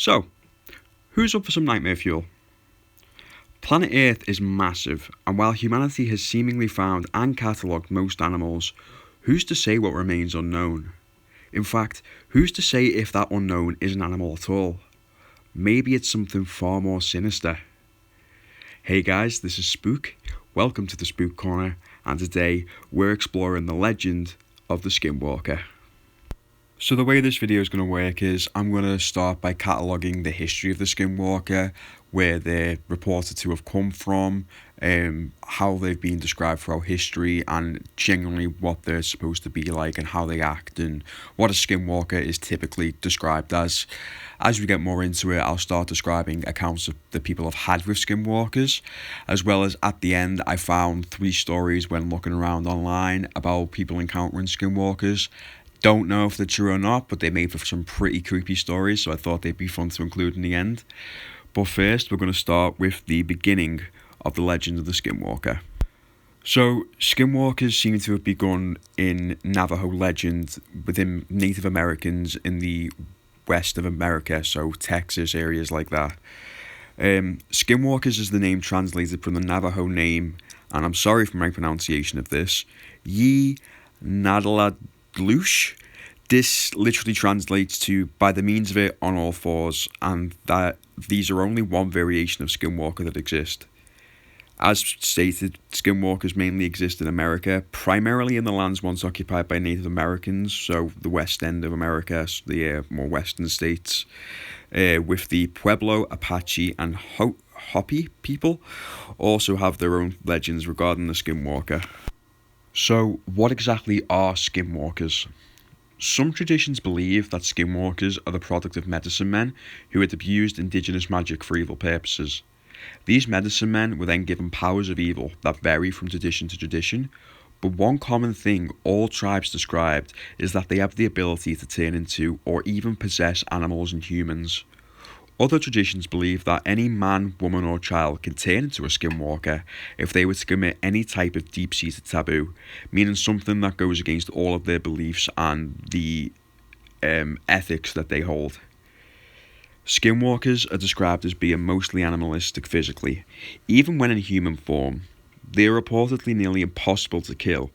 So, who's up for some nightmare fuel? Planet Earth is massive, and while humanity has seemingly found and catalogued most animals, who's to say what remains unknown? In fact, who's to say if that unknown is an animal at all? Maybe it's something far more sinister. Hey guys, this is Spook. Welcome to the Spook Corner, and today we're exploring the legend of the Skinwalker. So the way this video is going to work is I'm going to start by cataloguing the history of the Skinwalker, where they're reported to have come from, how they've been described throughout history, and generally what they're supposed to be like and how they act and what a Skinwalker is typically described as. As we get more into it, I'll start describing accounts of the people have had with Skinwalkers, as well as at the end I found 3 stories when looking around online about people encountering Skinwalkers. Don't know if they're true or not, but they made for some pretty creepy stories, so I thought they'd be fun to include in the end. But first, we're going to start with the beginning of the legend of the Skinwalker. So, Skinwalkers seem to have begun in Navajo legend within Native Americans in the west of America, so Texas, areas like that. Skinwalkers is the name translated from the Navajo name, and I'm sorry for my pronunciation of this, Ye-Nadala. This literally translates to by the means of it on all fours, and that these are only one variation of Skinwalker that exist. As stated, Skinwalkers mainly exist in America, primarily in the lands once occupied by Native Americans, so the west end of America, so the more western states, with the Pueblo, Apache, and HOPI people also have their own legends regarding the Skinwalker. So, what exactly are Skinwalkers? Some traditions believe that Skinwalkers are the product of medicine men who had abused indigenous magic for evil purposes. These medicine men were then given powers of evil that vary from tradition to tradition, but one common thing all tribes described is that they have the ability to turn into or even possess animals and humans. Other traditions believe that any man, woman or child can turn into a Skinwalker if they were to commit any type of deep-seated taboo, meaning something that goes against all of their beliefs and the ethics that they hold. Skinwalkers are described as being mostly animalistic physically. Even when in human form, they are reportedly nearly impossible to kill,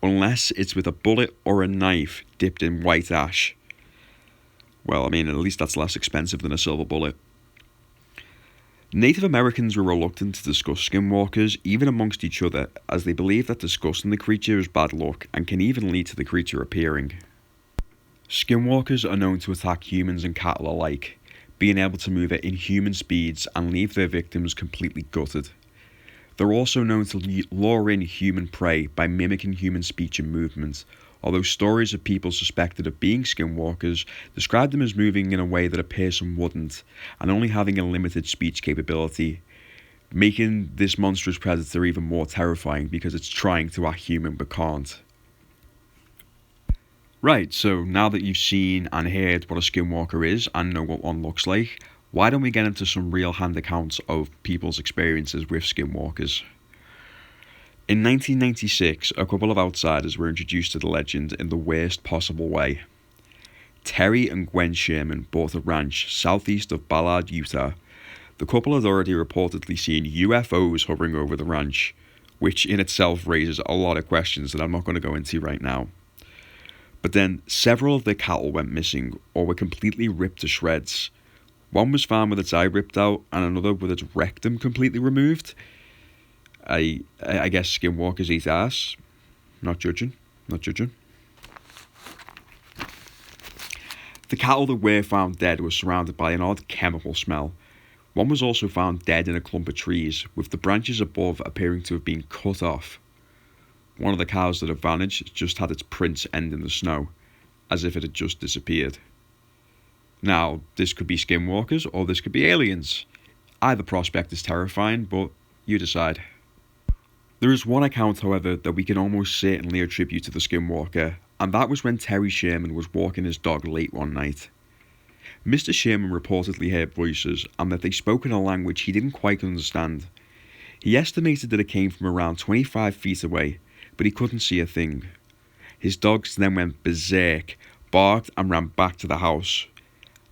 unless it's with a bullet or a knife dipped in white ash. Well, I mean, at least that's less expensive than a silver bullet. Native Americans were reluctant to discuss Skinwalkers, even amongst each other, as they believed that discussing the creature is bad luck and can even lead to the creature appearing. Skinwalkers are known to attack humans and cattle alike, being able to move at inhuman speeds and leave their victims completely gutted. They're also known to lure in human prey by mimicking human speech and movement, although stories of people suspected of being Skinwalkers describe them as moving in a way that a person wouldn't, and only having a limited speech capability, making this monstrous predator even more terrifying because it's trying to act human but can't. Right, so now that you've seen and heard what a Skinwalker is and know what one looks like, why don't we get into some real-hand accounts of people's experiences with Skinwalkers? In 1996, a couple of outsiders were introduced to the legend in the worst possible way. Terry and Gwen Sherman bought a ranch southeast of Ballard, Utah. The couple had already reportedly seen UFOs hovering over the ranch, which in itself raises a lot of questions that I'm not going to go into right now. But then several of their cattle went missing or were completely ripped to shreds. One was found with its eye ripped out and another with its rectum completely removed. I guess Skinwalkers eat ass. Not judging. The cattle that were found dead were surrounded by an odd chemical smell. One was also found dead in a clump of trees, with the branches above appearing to have been cut off. One of the cows that had vanished just had its prints end in the snow, as if it had just disappeared. Now, this could be Skinwalkers or this could be aliens. Either prospect is terrifying, but you decide. There is one account, however, that we can almost certainly attribute to the Skinwalker, and that was when Terry Sherman was walking his dog late one night. Mr. Sherman reportedly heard voices, and that they spoke in a language he didn't quite understand. He estimated that it came from around 25 feet away, but he couldn't see a thing. His dogs then went berserk, barked and ran back to the house,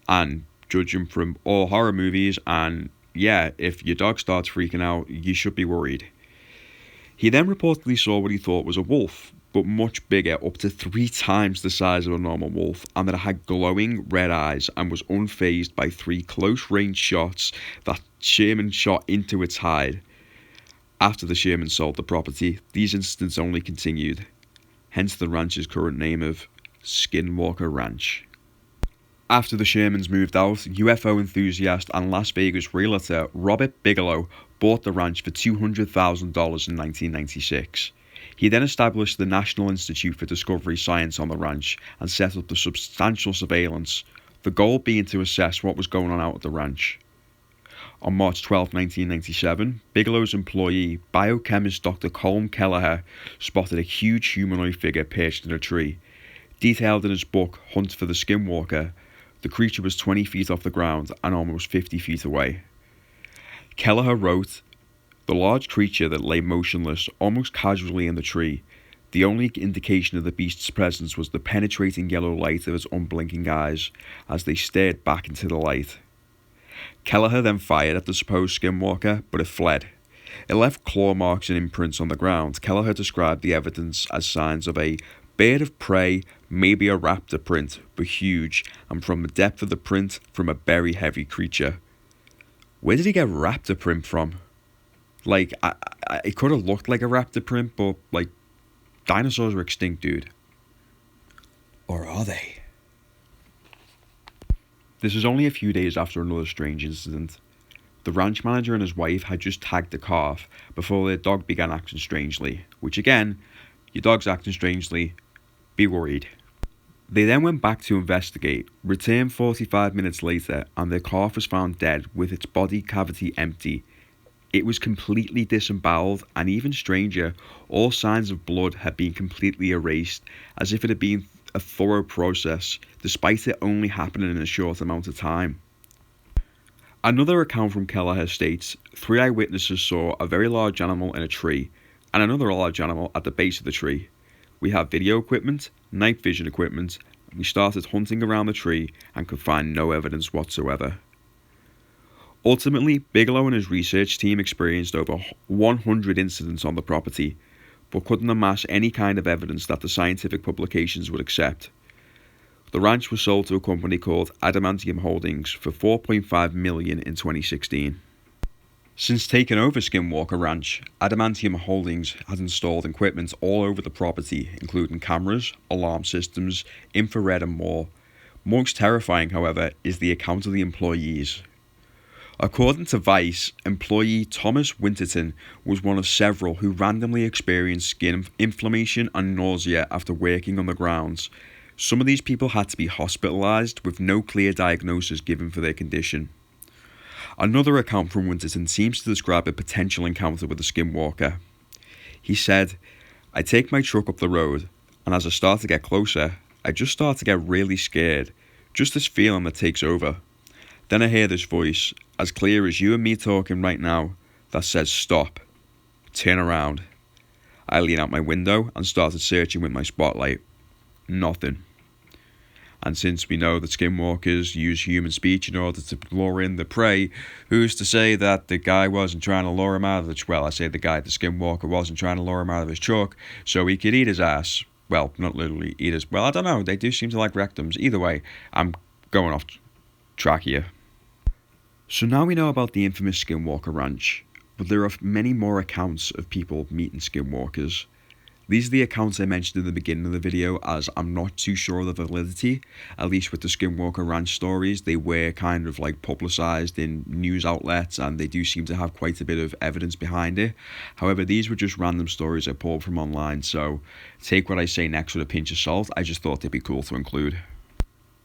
and judging from all horror movies, and yeah, if your dog starts freaking out, you should be worried. He then reportedly saw what he thought was a wolf, but much bigger, up to 3 times the size of a normal wolf, and that it had glowing red eyes and was unfazed by 3 close-range shots that Sherman shot into its hide. After the Sherman sold the property, these incidents only continued, hence the ranch's current name of Skinwalker Ranch. After the Shermans moved out, UFO enthusiast and Las Vegas realtor Robert Bigelow bought the ranch for $200,000 in 1996. He then established the National Institute for Discovery Science on the ranch and set up the substantial surveillance, the goal being to assess what was going on out at the ranch. On March 12, 1997, Bigelow's employee, biochemist Dr. Colm Kelleher, spotted a huge humanoid figure perched in a tree. Detailed in his book, Hunt for the Skinwalker, the creature was 20 feet off the ground and almost 50 feet away. Kelleher wrote, "The large creature that lay motionless, almost casually in the tree. The only indication of the beast's presence was the penetrating yellow light of its unblinking eyes as they stared back into the light." Kelleher then fired at the supposed Skinwalker, but it fled. It left claw marks and imprints on the ground. Kelleher described the evidence as signs of a bird of prey, maybe a raptor print, but huge, and from the depth of the print, from a very heavy creature. Where did he get raptor print from? Like, it could have looked like a raptor print, but, like, dinosaurs are extinct, dude. Or are they? This was only a few days after another strange incident. The ranch manager and his wife had just tagged the calf before their dog began acting strangely, which again, your dog's acting strangely, be worried. They then went back to investigate, returned 45 minutes later, and their calf was found dead with its body cavity empty. It was completely disemboweled, and even stranger, all signs of blood had been completely erased, as if it had been a thorough process, despite it only happening in a short amount of time. Another account from Kelleher states 3 eyewitnesses saw a very large animal in a tree, and another large animal at the base of the tree. We have video equipment, night vision equipment, and we started hunting around the tree and could find no evidence whatsoever. Ultimately, Bigelow and his research team experienced over 100 incidents on the property, but couldn't amass any kind of evidence that the scientific publications would accept. The ranch was sold to a company called Adamantium Holdings for $4.5 million in 2016. Since taking over Skinwalker Ranch, Adamantium Holdings has installed equipment all over the property, including cameras, alarm systems, infrared and more. Most terrifying, however, is the account of the employees. According to Vice, employee Thomas Winterton was one of several who randomly experienced skin inflammation and nausea after working on the grounds. Some of these people had to be hospitalized with no clear diagnosis given for their condition. Another account from Winterton seems to describe a potential encounter with a Skinwalker. He said, "I take my truck up the road, and as I start to get closer, I just start to get really scared, just this feeling that takes over. Then I hear this voice, as clear as you and me talking right now, that says stop, turn around. I lean out my window and started searching with my spotlight. Nothing. And since we know that Skinwalkers use human speech in order to lure in the prey, who's to say that the guy wasn't trying to lure him out of the Skinwalker wasn't trying to lure him out of his truck so he could eat his ass. Well, not literally eat his, well, I don't know, they do seem to like rectums. Either way, I'm going off track here. So now we know about the infamous Skinwalker Ranch, but there are many more accounts of people meeting Skinwalkers. These are the accounts I mentioned in the beginning of the video, as I'm not too sure of the validity. At least with the Skinwalker Ranch stories, they were kind of like publicised in news outlets and they do seem to have quite a bit of evidence behind it. However, these were just random stories I pulled from online, so take what I say next with a pinch of salt. I just thought they'd be cool to include.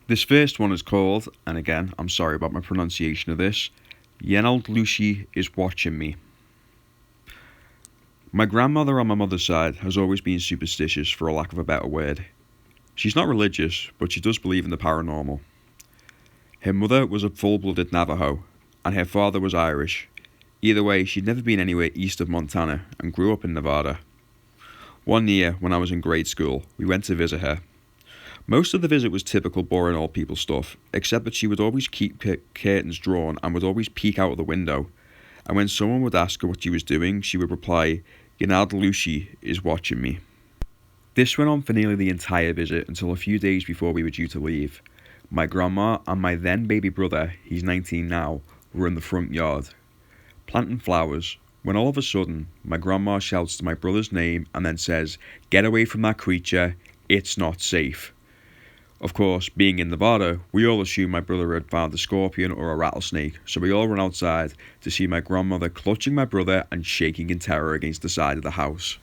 This first one is called, and again, I'm sorry about my pronunciation of this, Yenald Lucy is watching me. My grandmother on my mother's side has always been superstitious, for a lack of a better word. She's not religious, but she does believe in the paranormal. Her mother was a full-blooded Navajo, and her father was Irish. Either way, she'd never been anywhere east of Montana, and grew up in Nevada. One year, when I was in grade school, we went to visit her. Most of the visit was typical boring old people stuff, except that she would always keep curtains drawn and would always peek out of the window. And when someone would ask her what she was doing, she would reply, "Ginald Lucy is watching me." This went on for nearly the entire visit until a few days before we were due to leave. My grandma and my then baby brother, he's 19 now, were in the front yard, planting flowers, when all of a sudden, my grandma shouts to my brother's name and then says, "Get away from that creature, it's not safe." Of course, being in Nevada, we all assumed my brother had found a scorpion or a rattlesnake, so we all ran outside to see my grandmother clutching my brother and shaking in terror against the side of the house.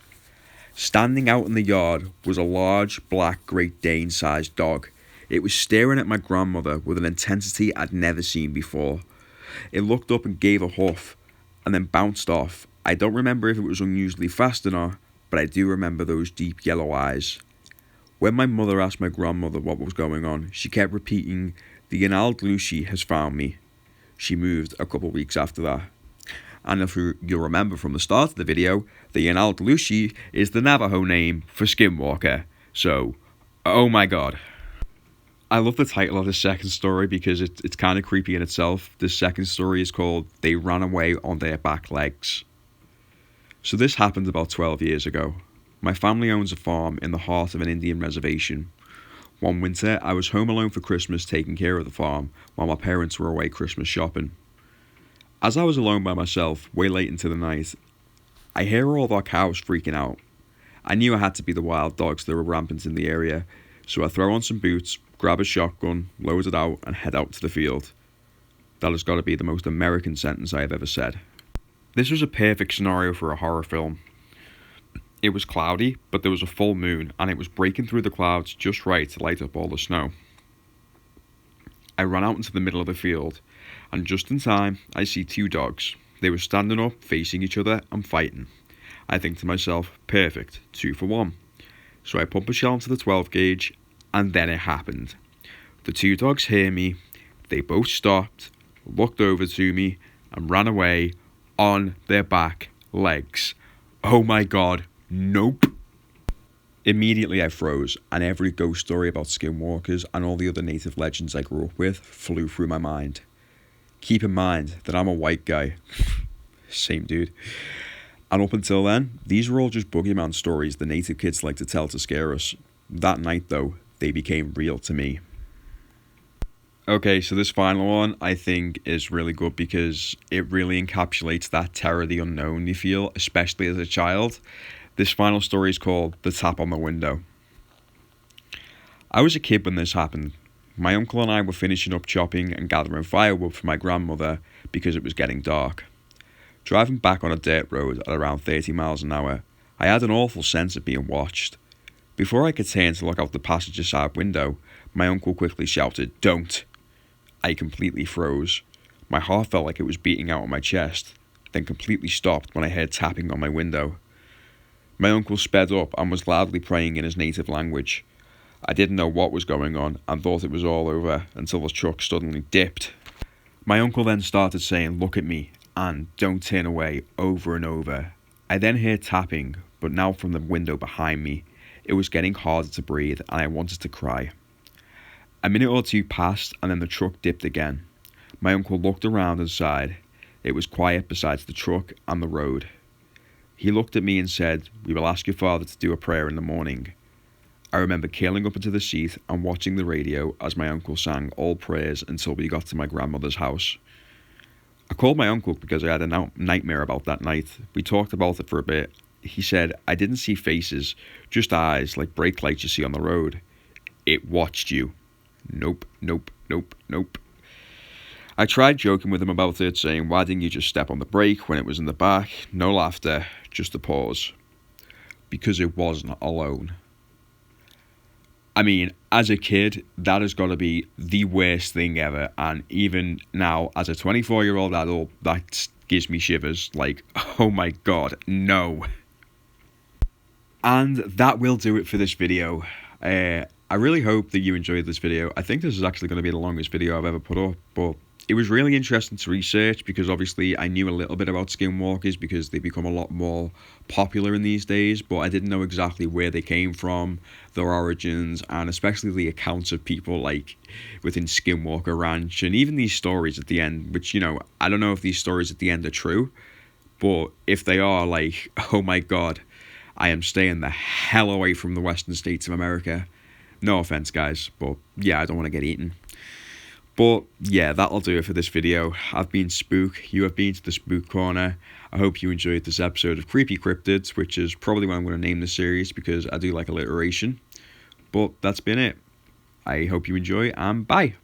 Standing out in the yard was a large, black Great Dane-sized dog. It was staring at my grandmother with an intensity I'd never seen before. It looked up and gave a huff, and then bounced off. I don't remember if it was unusually fast or not, but I do remember those deep yellow eyes. When my mother asked my grandmother what was going on, she kept repeating, "The Ginald Lucy has found me." She moved a couple weeks after that. And if you'll remember from the start of the video, the Ginald Lucy is the Navajo name for Skinwalker. So, oh my god. I love the title of the second story because it's kind of creepy in itself. The second story is called "They Ran Away on Their Back Legs." So this happened about 12 years ago. My family owns a farm in the heart of an Indian reservation. One winter, I was home alone for Christmas taking care of the farm while my parents were away Christmas shopping. As I was alone by myself, way late into the night, I hear all of our cows freaking out. I knew I had to be the wild dogs that were rampant in the area, so I throw on some boots, grab a shotgun, load it out, and head out to the field. That has got to be the most American sentence I have ever said. This was a perfect scenario for a horror film. It was cloudy, but there was a full moon, and it was breaking through the clouds just right to light up all the snow. I ran out into the middle of the field, and just in time, I see two dogs. They were standing up, facing each other, and fighting. I think to myself, perfect, 2 for 1. So I pump a shell into the 12 gauge, and then it happened. The two dogs hear me, they both stopped, looked over to me, and ran away on their back legs. Oh my god. Nope. Immediately I froze, and every ghost story about skinwalkers and all the other native legends I grew up with flew through my mind. Keep in mind that I'm a white guy. Same dude. And up until then, these were all just boogeyman stories the native kids like to tell to scare us. That night though, they became real to me. Okay, so this final one I think is really good because it really encapsulates that terror of the unknown you feel, especially as a child. This final story is called "The Tap on the Window." I was a kid when this happened. My uncle and I were finishing up chopping and gathering firewood for my grandmother because it was getting dark. Driving back on a dirt road at around 30 miles an hour, I had an awful sense of being watched. Before I could turn to look out the passenger side window, my uncle quickly shouted, "Don't!" I completely froze. My heart felt like it was beating out of my chest, then completely stopped when I heard tapping on my window. My uncle sped up and was loudly praying in his native language. I didn't know what was going on and thought it was all over until the truck suddenly dipped. My uncle then started saying, "Look at me," and "Don't turn away," over and over. I then heard tapping, but now from the window behind me. It was getting harder to breathe and I wanted to cry. A minute or two passed and then the truck dipped again. My uncle looked around and sighed. It was quiet besides the truck and the road. He looked at me and said, "We will ask your father to do a prayer in the morning." I remember curling up into the seat and watching the radio as my uncle sang all prayers until we got to my grandmother's house. I called my uncle because I had a nightmare about that night. We talked about it for a bit. He said, "I didn't see faces, just eyes like brake lights you see on the road. It watched you." Nope, nope, nope, nope. I tried joking with him about it, saying, "Why didn't you just step on the brake when it was in the back?" No laughter, just a pause. Because it wasn't alone. I mean, as a kid, that has got to be the worst thing ever, and even now, as a 24-year-old adult, that gives me shivers, like, oh my god, no. And that will do it for this video. I really hope that you enjoyed this video. I think this is actually going to be the longest video I've ever put up, but it was really interesting to research because obviously I knew a little bit about skinwalkers because they become a lot more popular in these days, but I didn't know exactly where they came from, their origins, and especially the accounts of people like within Skinwalker Ranch and even these stories at the end, which, you know, I don't know if these stories at the end are true, but if they are, like, oh my god, I am staying the hell away from the western states of America. No offense, guys, but yeah, I don't want to get eaten. But yeah, that'll do it for this video. I've been Spook, you have been to the Spook Corner. I hope you enjoyed this episode of Creepy Cryptids, which is probably what I'm going to name the series because I do like alliteration. But that's been it. I hope you enjoy, and bye.